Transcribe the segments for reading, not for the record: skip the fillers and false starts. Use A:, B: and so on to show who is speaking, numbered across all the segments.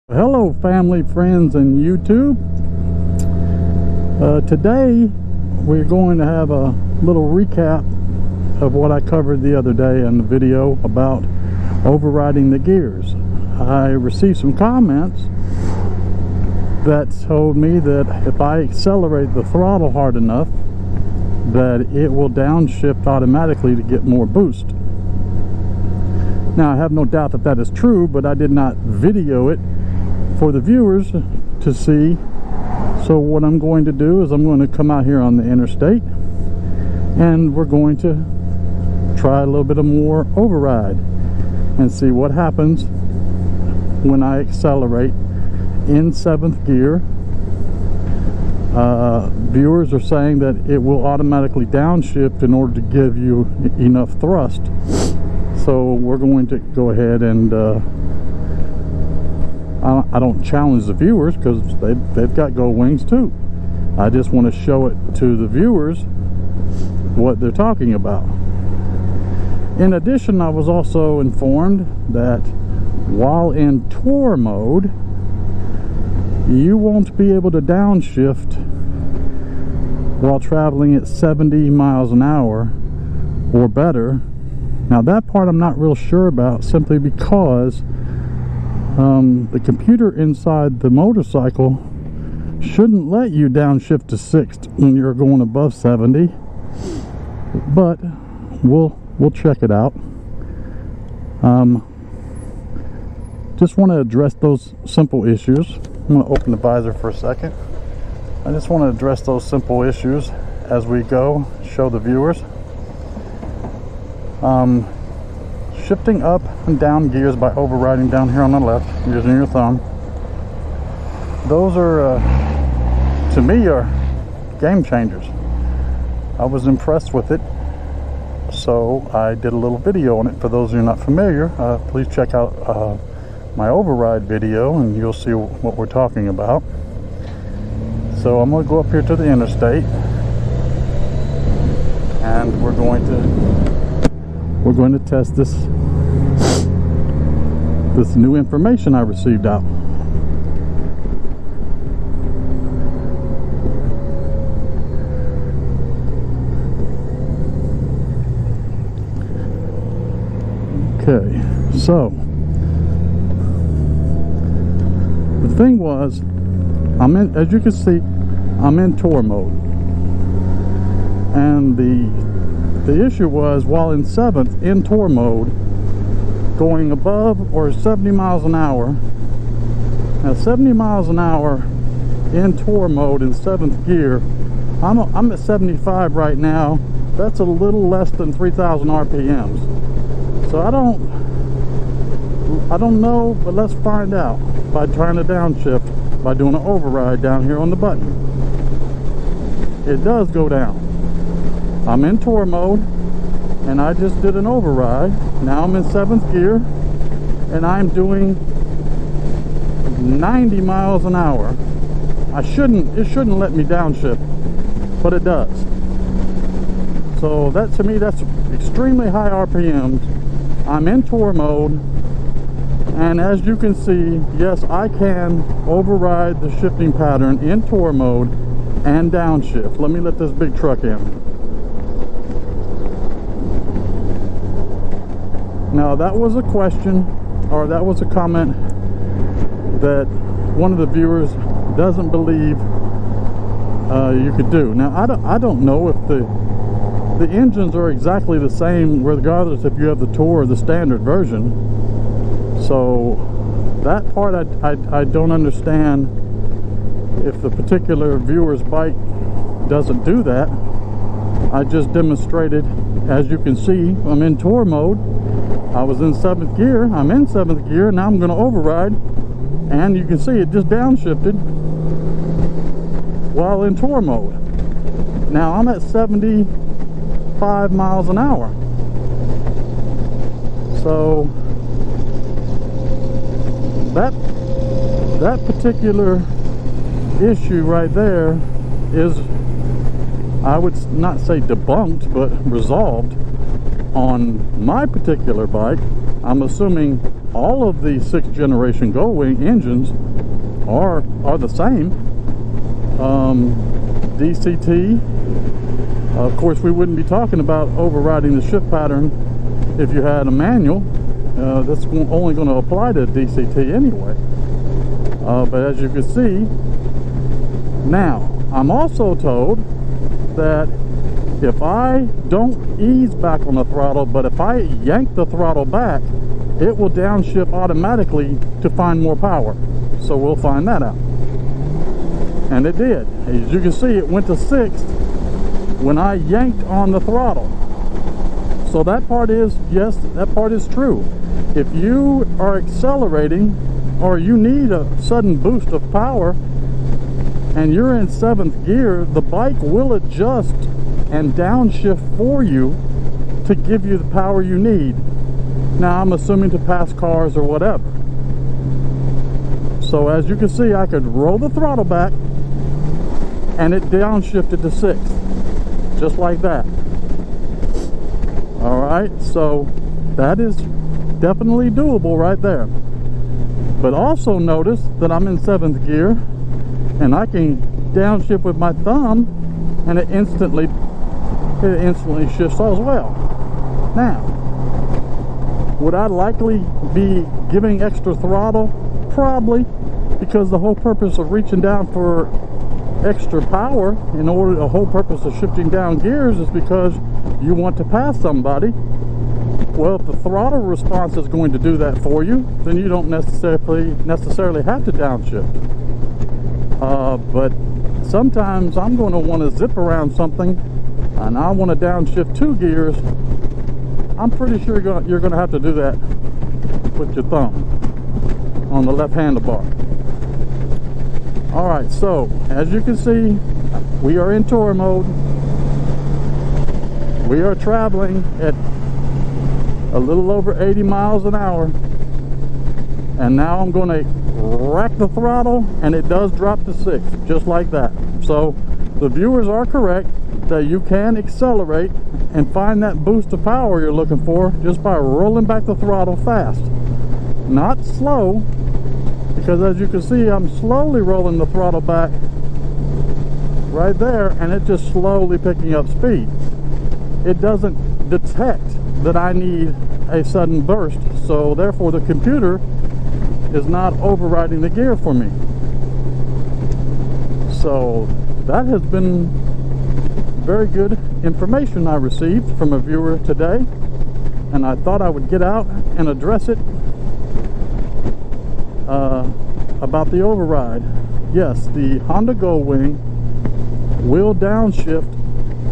A: Hello family, friends, and YouTube. Today we're going to have a little recap of what I covered the other day in the video about overriding the gears. I received some comments that told me that if I accelerate the throttle hard enough that it will downshift automatically to get more boost. Now I have no doubt that that is true, but I did not video it for the viewers to see. So what I'm going to do is I'm going to come out here on the interstate and we're going to try a little bit of more override and see what happens when I accelerate in 7th gear. Viewers are saying that it will automatically downshift in order to give you enough thrust. So we're going to go ahead and I don't challenge the viewers because they've got gold wings too. I just want to show it to the viewers what they're talking about. In addition, I was also informed that while in tour mode you won't be able to downshift while traveling at 70 miles an hour or better. Now that part I'm not real sure about, simply because the computer inside the motorcycle shouldn't let you downshift to 6th when you're going above 70, but we'll check it out. Just want to address those simple issues. I'm going to open the visor for a second. I just want to address those simple issues as we go, show the viewers. Shifting up and down gears by overriding down here on the left using your thumb. Those are, to me, are game changers. I was impressed with it, so I did a little video on it. For those of you not familiar, please check out my override video and you'll see what we're talking about. So I'm going to go up here to the interstate and we're going to test this new information I received out. Okay, so the thing was, as you can see, I'm in tour mode, and the issue was, while in 7th in tour mode, going above or 70 miles an hour. Now 70 miles an hour in tour mode in 7th gear, I'm at 75 right now. That's a little less than 3,000 RPMs. So I don't know, but let's find out by trying to downshift by doing an override down here on the button. It does go down. I'm in tour mode and I just did an override. Now I'm in 7th gear and I'm doing 90 miles an hour. It shouldn't let me downshift, but it does. So that, to me, that's extremely high RPMs. I'm in tour mode, and as you can see, yes, I can override the shifting pattern in tour mode and downshift. Let me let this big truck in. Now that was a question, or that was a comment that one of the viewers doesn't believe you could do. Now I don't know if the engines are exactly the same regardless if you have the Tour or the standard version. So that part I don't understand. If the particular viewer's bike doesn't do that, I just demonstrated. As you can see, I'm in tour mode. I was in 7th gear. I'm in 7th gear. Now I'm going to override, and you can see it just downshifted while in tour mode. Now I'm at 75 miles an hour. So that particular issue right there is, I would not say debunked, but resolved on my particular bike. I'm assuming all of the 6th generation Goldwing engines are the same. DCT, of course, we wouldn't be talking about overriding the shift pattern if you had a manual. That's only going to apply to DCT anyway. But as you can see, now I'm also told that if I don't ease back on the throttle, but if I yank the throttle back, it will downshift automatically to find more power. So we'll find that out. And it did. As you can see, it went to 6th when I yanked on the throttle. So that part is, yes, that part is true. If you are accelerating or you need a sudden boost of power and you're in 7th gear, the bike will adjust and downshift for you to give you the power you need. Now I'm assuming to pass cars or whatever. So as you can see, I could roll the throttle back and it downshifted to 6th, just like that. Alright, so that is definitely doable right there. But also notice that I'm in 7th gear and I can downshift with my thumb and it instantly shifts as well. Now, would I likely be giving extra throttle? Probably, because the whole purpose of reaching down for extra power, the whole purpose of shifting down gears is because you want to pass somebody. Well, if the throttle response is going to do that for you, then you don't necessarily have to downshift. But sometimes I'm going to want to zip around something and I want to downshift 2 gears. I'm pretty sure you're going to have to do that with your thumb on the left handlebar. Alright, so as you can see, we are in tour mode. We are traveling at a little over 80 miles an hour. And now I'm going to rack the throttle and it does drop to 6, just like that. So the viewers are correct that you can accelerate and find that boost of power you're looking for just by rolling back the throttle fast. Not slow, because as you can see, I'm slowly rolling the throttle back right there and it's just slowly picking up speed. It doesn't detect that I need a sudden burst, so therefore the computer is not overriding the gear for me. So that has been very good information I received from a viewer today, and I thought I would get out and address it about the override. Yes, the Honda Goldwing will downshift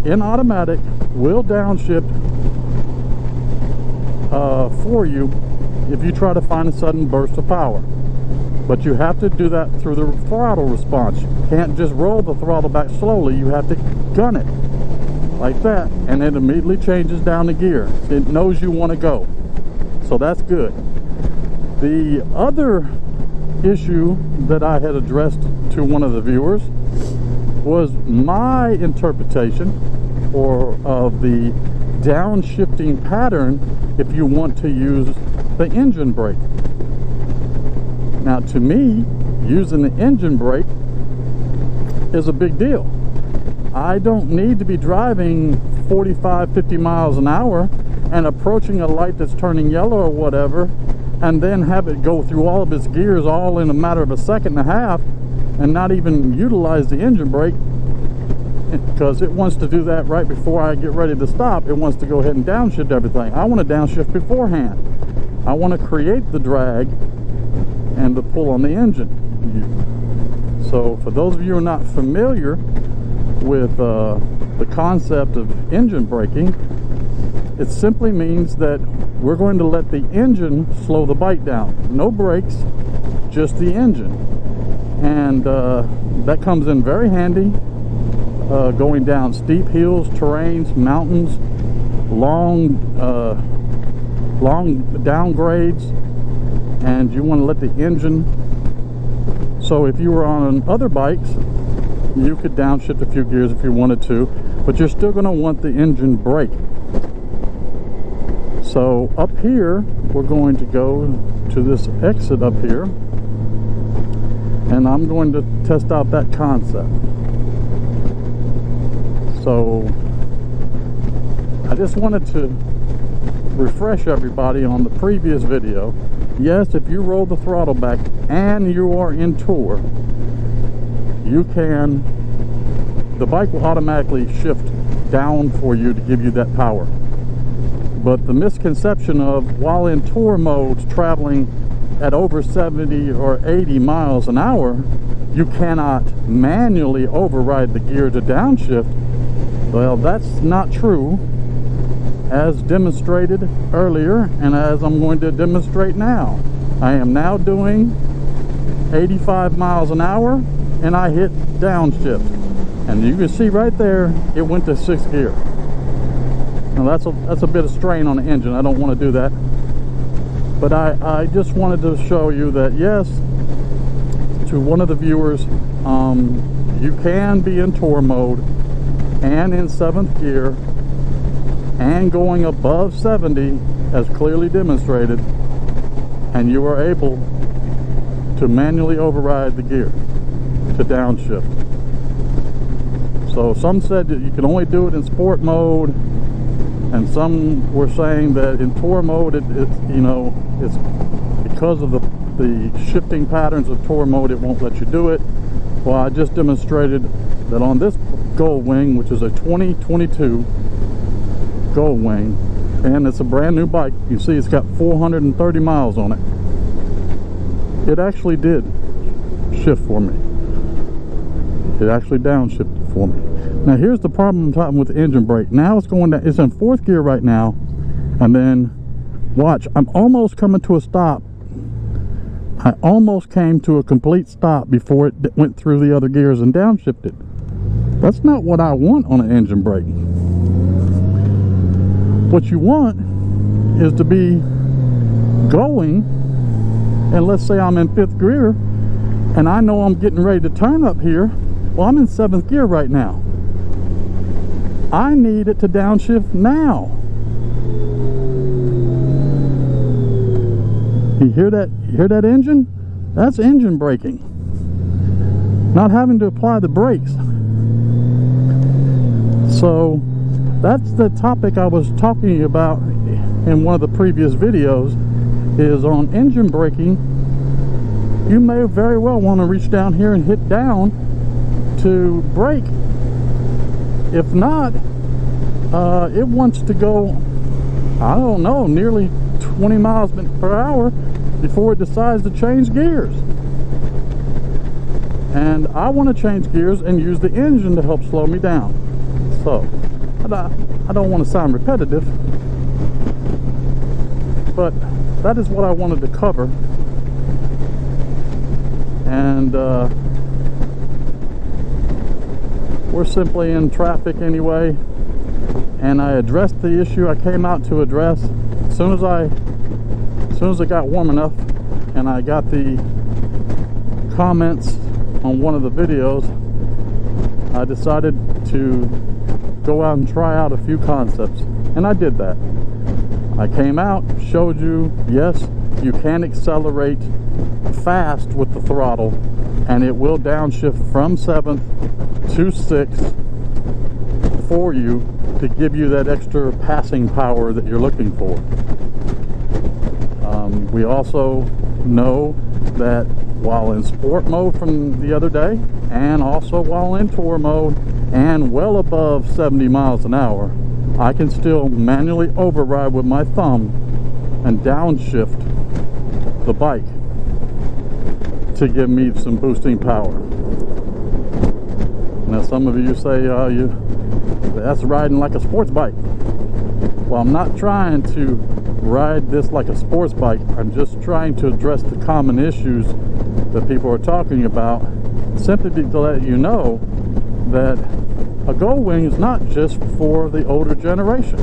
A: in automatic, will downshift for you if you try to find a sudden burst of power. But you have to do that through the throttle response. You can't just roll the throttle back slowly. You have to gun it like that, and it immediately changes down the gear. It knows you want to go. So that's good. The other issue that I had addressed to one of the viewers was my interpretation of the downshifting pattern if you want to use the engine brake. Now, to me, using the engine brake is a big deal. I don't need to be driving 45-50 miles an hour and approaching a light that's turning yellow or whatever, and then have it go through all of its gears all in a matter of a second and a half and not even utilize the engine brake, because it wants to do that right before I get ready to stop. It wants to go ahead and downshift everything. I want to downshift beforehand. I want to create the drag and the pull on the engine. So for those of you who are not familiar with the concept of engine braking, it simply means that we're going to let the engine slow the bike down. No brakes, just the engine. And that comes in very handy going down steep hills, terrains, mountains, long downgrades, and you want to let the engine. So if you were on other bikes, you could downshift a few gears if you wanted to, but you're still going to want the engine brake. So up here, we're going to go to this exit up here, and I'm going to test out that concept. So I just wanted to refresh everybody on the previous video. Yes, if you roll the throttle back and you are in tour, the bike will automatically shift down for you to give you that power. But the misconception of, while in tour modes traveling at over 70 or 80 miles an hour, you cannot manually override the gear to downshift. Well, that's not true, as demonstrated earlier and as I'm going to demonstrate now. I am now doing 85 miles an hour and I hit downshift, and you can see right there it went to 6th gear. Now that's a bit of strain on the engine. I don't want to do that, but I just wanted to show you that, yes, to one of the viewers, you can be in tour mode and in 7th gear and going above 70 as clearly demonstrated, and you are able to manually override the gear to downshift. So some said that you can only do it in sport mode, and some were saying that in tour mode it's because of the shifting patterns of tour mode, it won't let you do it. Well, I just demonstrated that on this Gold Wing, which is a 2022 Gold Wing, and it's a brand new bike. You see it's got 430 miles on it. It actually did shift for me. It actually downshifted for me. Now here's the problem I'm talking with the engine brake. Now it's going down, it's in 4th gear right now, and then watch, I'm almost coming to a stop. I almost came to a complete stop before it went through the other gears and downshifted. That's not what I want on an engine brake. What you want is to be going, and let's say I'm in 5th gear and I know I'm getting ready to turn up here. Well, I'm in 7th gear right now. I need it to downshift now. You hear that? You hear that engine? That's engine braking. Not having to apply the brakes. So that's the topic I was talking about in one of the previous videos, is on engine braking. You may very well want to reach down here and hit down to brake. If not, it wants to go, I don't know, nearly 20 miles per hour before it decides to change gears. And I want to change gears and use the engine to help slow me down. So I don't want to sound repetitive, but that is what I wanted to cover. And we're simply in traffic anyway, and I addressed the issue I came out to address. As soon as it got warm enough and I got the comments on one of the videos, I decided to go out and try out a few concepts, and I did that. I came out, showed you, yes, you can accelerate fast with the throttle, and it will downshift from 7th to 6th for you to give you that extra passing power that you're looking for. We also know that while in sport mode from the other day, and also while in tour mode and well above 70 miles an hour, I can still manually override with my thumb and downshift the bike to give me some boosting power. Now some of you say, that's riding like a sports bike. Well, I'm not trying to ride this like a sports bike. I'm just trying to address the common issues that people are talking about, simply to let you know that a Gold Wing is not just for the older generation.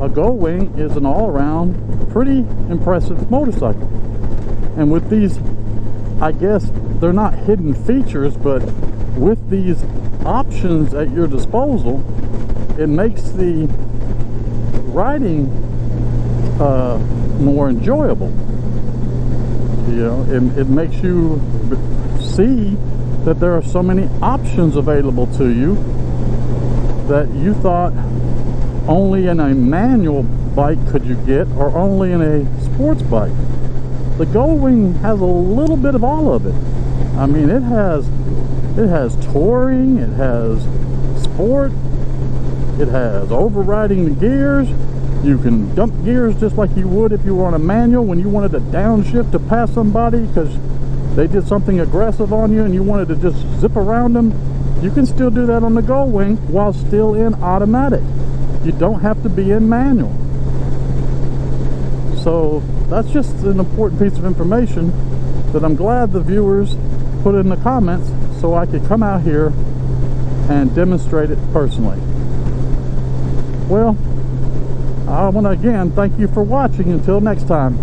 A: A Gold Wing is an all-around pretty impressive motorcycle. And with these, I guess they're not hidden features, but with these options at your disposal, it makes the riding more enjoyable. You know, it makes you see that there are so many options available to you that you thought only in a manual bike could you get, or only in a sports bike. The Goldwing has a little bit of all of it. I mean, it has touring, it has sport, it has overriding the gears. You can dump gears just like you would if you were on a manual when you wanted to downshift to pass somebody because they did something aggressive on you and you wanted to just zip around them. You can still do that on the Goldwing while still in automatic. You don't have to be in manual. So that's just an important piece of information that I'm glad the viewers put in the comments so I could come out here and demonstrate it personally. Well, I want to again thank you for watching. Until next time.